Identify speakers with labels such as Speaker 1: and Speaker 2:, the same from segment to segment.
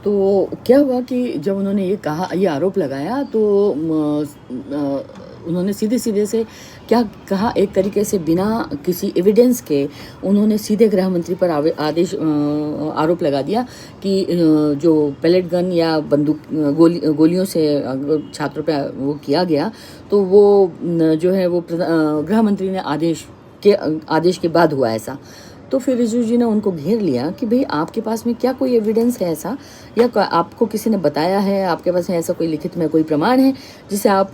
Speaker 1: तो क्या हुआ कि जब उन्होंने ये आरोप लगाया तो उन्होंने सीधे-सीधे से क्या कहा, एक तरीके से बिना किसी एविडेंस के उन्होंने सीधे गृह मंत्री पर आरोप लगा दिया कि जो पेलेट गन या बंदूक गोलियों से छात्रों पे वो किया गया, तो वो जो है वो गृह मंत्री ने आदेश के बाद हुआ ऐसा। तो फिर रिजू जी ने उनको घेर लिया कि भाई आपके पास में क्या कोई एविडेंस है ऐसा, या आपको किसी ने बताया है, आपके पास है ऐसा कोई लिखित में कोई प्रमाण है जिसे आप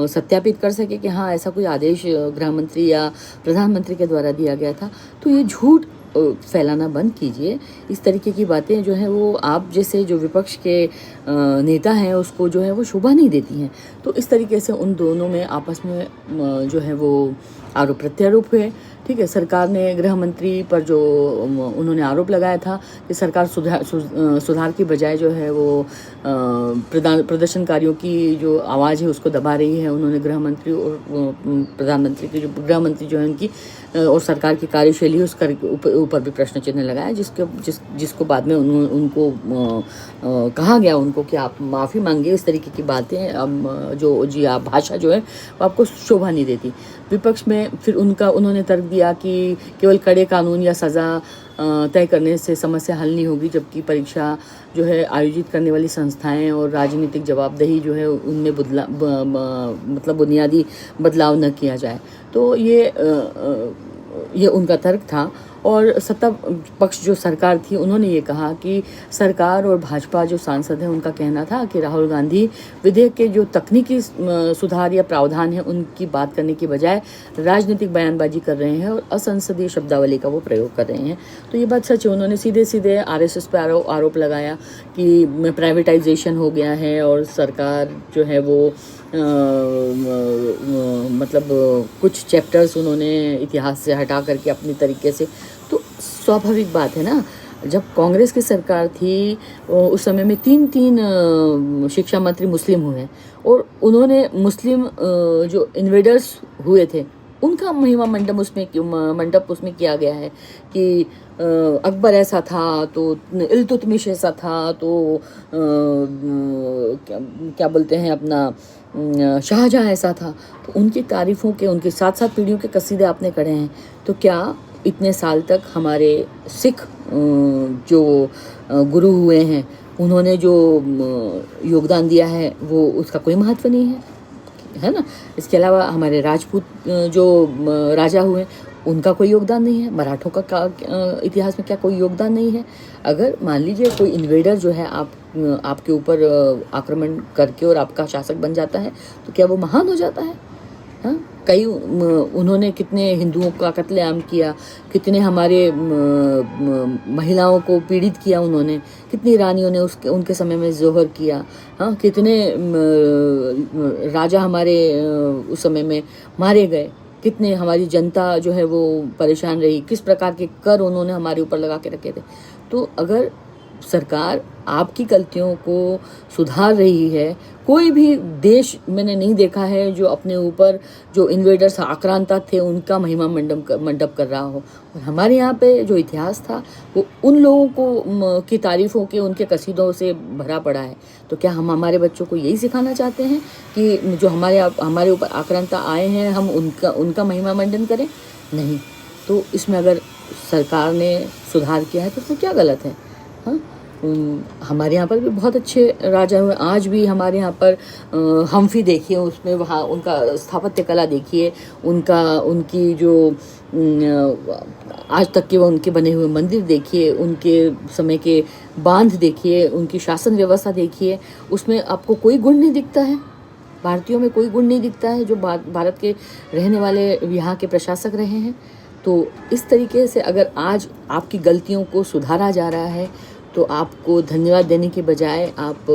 Speaker 1: सत्यापित कर सके कि हाँ ऐसा कोई आदेश गृह मंत्री या प्रधानमंत्री के द्वारा दिया गया था। तो ये झूठ फैलाना बंद कीजिए। इस तरीके की बातें जो है वो आप जैसे जो विपक्ष के नेता हैं उसको जो है वो शोभा नहीं देती हैं। तो इस तरीके से उन दोनों में आपस में जो है वो आरोप प्रत्यारोप हुए। ठीक है, सरकार ने गृह मंत्री पर जो उन्होंने आरोप लगाया था कि सरकार सुधार की बजाय जो है वो प्रदर्शनकारियों की जो आवाज़ है उसको दबा रही है। उन्होंने गृह मंत्री और प्रधानमंत्री की जो गृह मंत्री जो है उनकी और सरकार की कार्यशैली है उसका ऊपर भी प्रश्न चिन्ह लगाया, जिसको बाद में उनको कहा गया उनको कि आप माफ़ी मांगिए। इस तरीके की बातें जो आप भाषा जो है वो आपको शोभा नहीं देती। विपक्ष में फिर उन्होंने तर्क दिया कि केवल कड़े कानून या सज़ा तय करने से समस्या हल नहीं होगी, जबकि परीक्षा जो है आयोजित करने वाली संस्थाएं और राजनीतिक जवाबदेही जो है उनमें मतलब बुनियादी बदलाव न किया जाए। तो ये उनका तर्क था। और सत्ता पक्ष जो सरकार थी उन्होंने ये कहा कि सरकार और भाजपा जो सांसद हैं उनका कहना था कि राहुल गांधी विधेयक के जो तकनीकी सुधार या प्रावधान है उनकी बात करने की बजाय राजनीतिक बयानबाजी कर रहे हैं और असंसदीय शब्दावली का वो प्रयोग कर रहे हैं। तो ये बात सच है। उन्होंने सीधे सीधे आरएसएस पर आरोप लगाया कि प्राइवेटाइजेशन हो गया है और सरकार जो है वो मतलब कुछ चैप्टर्स उन्होंने इतिहास से हटा करके अपनी तरीके से। तो स्वाभाविक बात है ना, जब कांग्रेस की सरकार थी उस समय में तीन शिक्षा मंत्री मुस्लिम हुए और उन्होंने मुस्लिम जो इन्वेडर्स हुए थे उनका महिमा मंडप उसमें किया गया है कि अकबर ऐसा था तो इल्तुतमिश ऐसा था तो क्या बोलते हैं अपना शाहजहां ऐसा था। तो उनकी तारीफ़ों के उनके 7 पीढ़ियों के कसीदे आपने करे हैं। तो क्या इतने साल तक हमारे सिख जो गुरु हुए हैं उन्होंने जो योगदान दिया है वो उसका कोई महत्व नहीं है ना। इसके अलावा हमारे राजपूत जो राजा हुए उनका कोई योगदान नहीं है। मराठों का इतिहास में क्या कोई योगदान नहीं है। अगर मान लीजिए कोई इन्वेडर जो है आपके ऊपर आक्रमण करके और आपका शासक बन जाता है तो क्या वो महान हो जाता है? हाँ, उन्होंने कितने हिंदुओं का कत्लेआम किया, कितने हमारे महिलाओं को पीड़ित किया उन्होंने, कितनी रानियों ने उनके समय में जोहर किया। हाँ, कितने राजा हमारे उस समय में मारे गए, कितने हमारी जनता जो है वो परेशान रही, किस प्रकार के कर उन्होंने हमारे ऊपर लगा के रखे थे। तो अगर सरकार आपकी गलतियों को सुधार रही है, कोई भी देश मैंने नहीं देखा है जो अपने ऊपर जो इन्वेडर्स आक्रांता थे उनका महिमा मंडप कर रहा हो। और हमारे यहाँ पे जो इतिहास था वो उन लोगों को की तारीफ़ों के उनके कसीदों से भरा पड़ा है। तो क्या हम हमारे बच्चों को यही सिखाना चाहते हैं कि जो हमारे ऊपर आक्रांता आए हैं हम उनका महिमा मंडन करें? नहीं। तो इसमें अगर सरकार ने सुधार किया है तो उसमें क्या गलत है? हाँ, हमारे यहाँ पर भी बहुत अच्छे राजा हुए। आज भी हमारे यहाँ पर हम्फी देखिए, उसमें वहाँ उनका स्थापत्य कला देखिए, उनकी जो आज तक के वो उनके बने हुए मंदिर देखिए, उनके समय के बांध देखिए, उनकी शासन व्यवस्था देखिए, उसमें आपको कोई गुण नहीं दिखता है। भारतीयों में कोई गुण नहीं दिखता है जो भारत के रहने वाले यहाँ के प्रशासक रहे हैं। तो इस तरीके से अगर आज आपकी गलतियों को सुधारा जा रहा है तो आपको धन्यवाद देने के बजाय आप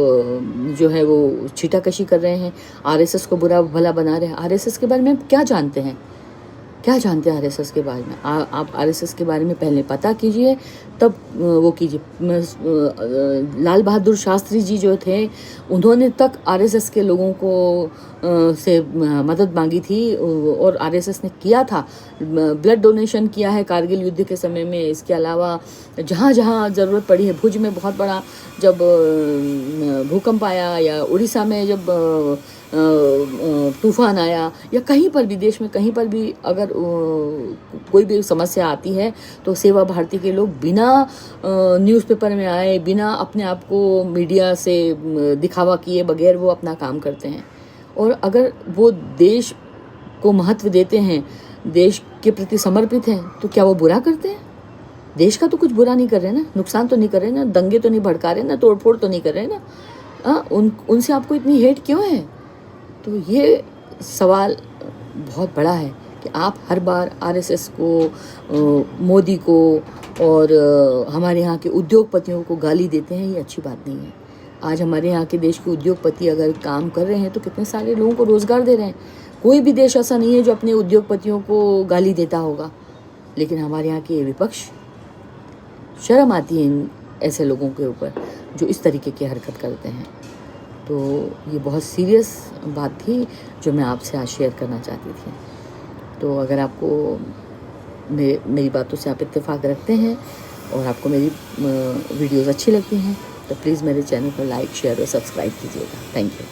Speaker 1: जो है वो छीटाकशी कर रहे हैं, आरएसएस को बुरा भला बना रहे हैं। आरएसएस के बारे में आप क्या जानते हैं? क्या जानते हैं आरएसएस के बारे में? आप आरएसएस के बारे में पहले पता कीजिए, तब वो कीजिए। लाल बहादुर शास्त्री जी जो थे, उन्होंने तक आरएसएस के लोगों को से मदद मांगी थी, और आरएसएस ने किया था, ब्लड डोनेशन किया है कारगिल युद्ध के समय में। इसके अलावा जहाँ जहाँ ज़रूरत पड़ी है, भुज में बहुत बड़ा जब भूकंप आया, या उड़ीसा में जब तूफान आया, या कहीं पर भी देश में कहीं पर भी अगर कोई भी समस्या आती है, तो सेवा भारती के लोग बिना न्यूज़पेपर में आए, बिना अपने आप को मीडिया से दिखावा किए बगैर वो अपना काम करते हैं। और अगर वो देश को महत्व देते हैं, देश के प्रति समर्पित हैं, तो क्या वो बुरा करते हैं? देश का तो कुछ बुरा नहीं कर रहे ना, नुकसान तो नहीं कर रहे ना, दंगे तो नहीं भड़का रहे ना, तोड़फोड़ तो नहीं कर रहे ना। उनसे आपको इतनी हेट क्यों है? तो ये सवाल बहुत बड़ा है कि आप हर बार आरएसएस को, मोदी को और हमारे यहाँ के उद्योगपतियों को गाली देते हैं। ये अच्छी बात नहीं है। आज हमारे यहाँ के देश के उद्योगपति अगर काम कर रहे हैं तो कितने सारे लोगों को रोज़गार दे रहे हैं। कोई भी देश ऐसा नहीं है जो अपने उद्योगपतियों को गाली देता होगा, लेकिन हमारे यहाँ के विपक्ष, शर्म आती है इन ऐसे लोगों के ऊपर जो इस तरीके की हरकत करते हैं। तो ये बहुत सीरियस बात थी जो मैं आपसे आज शेयर करना चाहती थी। तो अगर आपको मेरी बातों से आप इत्तेफाक रखते हैं और आपको मेरी वीडियोज़ अच्छी लगती हैं, तो प्लीज़ मेरे चैनल को लाइक, शेयर और सब्सक्राइब कीजिएगा। Thank you.